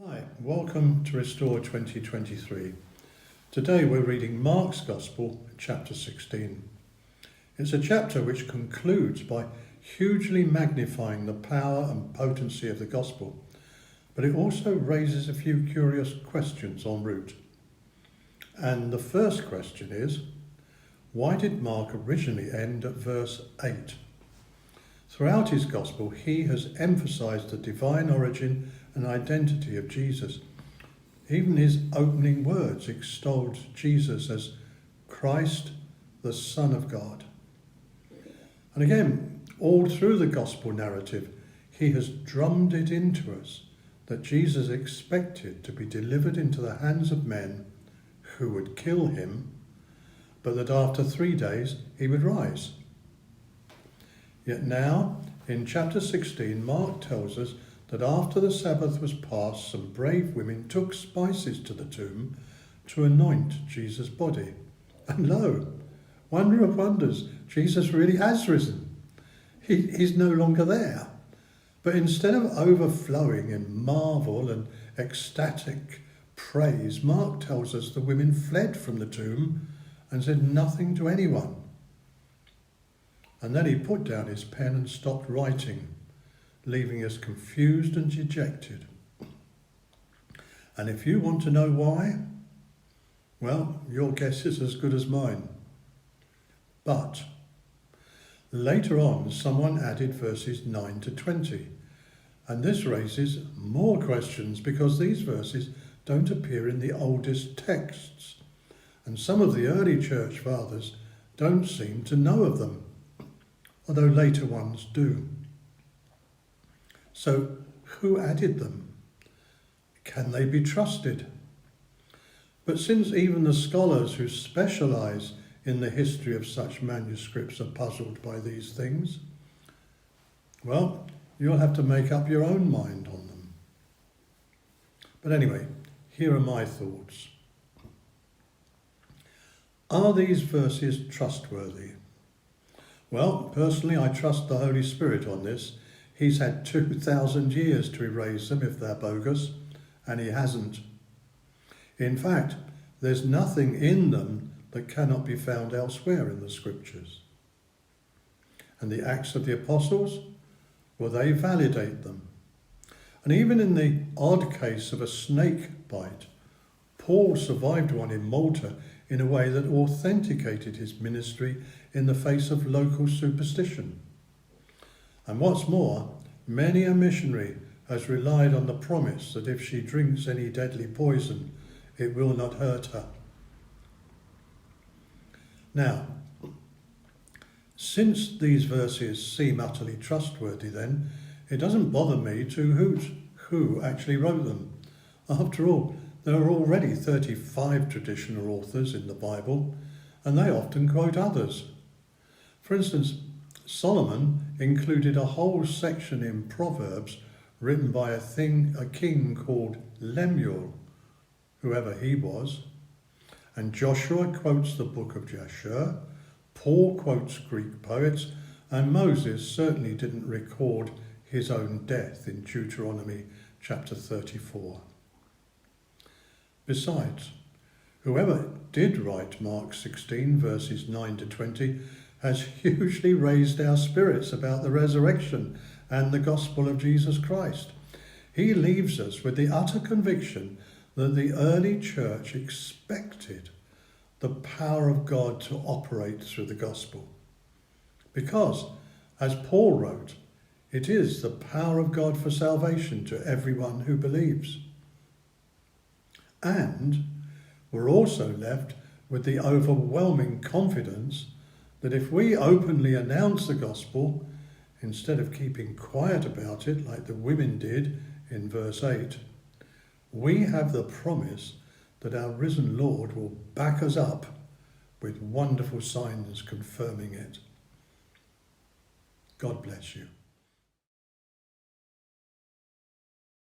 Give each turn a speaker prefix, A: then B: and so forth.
A: Hi, welcome to Restore 2023. Today we're reading Mark's Gospel, chapter 16. It's a chapter which concludes by hugely magnifying the power and potency of the Gospel, but it also raises a few curious questions en route. And the first question is, why did Mark originally end at verse 8? Throughout his Gospel, he has emphasized the divine origin and identity of Jesus. Even his opening words extolled Jesus as Christ, the Son of God. And again, all through the Gospel narrative, he has drummed it into us that Jesus expected to be delivered into the hands of men who would kill him, but that after 3 days he would rise. Yet now, in chapter 16, Mark tells us that after the Sabbath was past, some brave women took spices to the tomb to anoint Jesus' body. And lo, wonder of wonders, Jesus really has risen. He's no longer there. But instead of overflowing in marvel and ecstatic praise, Mark tells us the women fled from the tomb and said nothing to anyone. And then he put down his pen and stopped writing, leaving us confused and dejected. And if you want to know why, well, your guess is as good as mine. But later on, someone added verses 9 to 20, and this raises more questions because these verses don't appear in the oldest texts, and some of the early church fathers don't seem to know of them, although later ones do. So, who added them? Can they be trusted? But since even the scholars who specialise in the history of such manuscripts are puzzled by these things, well, you'll have to make up your own mind on them. But anyway, here are my thoughts. Are these verses trustworthy? Well, personally, I trust the Holy Spirit on this. He's had 2,000 years to erase them if they're bogus, and he hasn't. In fact, there's nothing in them that cannot be found elsewhere in the Scriptures. And the Acts of the Apostles, well, they validate them. And even in the odd case of a snake bite, Paul survived one in Malta in a way that authenticated his ministry in the face of local superstition. And what's more, many a missionary has relied on the promise that if she drinks any deadly poison, it will not hurt her. Now, since these verses seem utterly trustworthy then, it doesn't bother me to hoot who actually wrote them. After all, there are already 35 traditional authors in the Bible, and they often quote others. For instance, Solomon included a whole section in Proverbs written by a king called Lemuel, whoever he was. And Joshua quotes the book of Jasher, Paul quotes Greek poets, and Moses certainly didn't record his own death in Deuteronomy chapter 34. Besides, whoever did write Mark 16 verses 9 to 20 has hugely raised our spirits about the resurrection and the gospel of Jesus Christ. He leaves us with the utter conviction that the early church expected the power of God to operate through the gospel. Because, as Paul wrote, it is the power of God for salvation to everyone who believes. And we're also left with the overwhelming confidence that if we openly announce the gospel, instead of keeping quiet about it like the women did in verse 8, we have the promise that our risen Lord will back us up with wonderful signs confirming it. God bless you.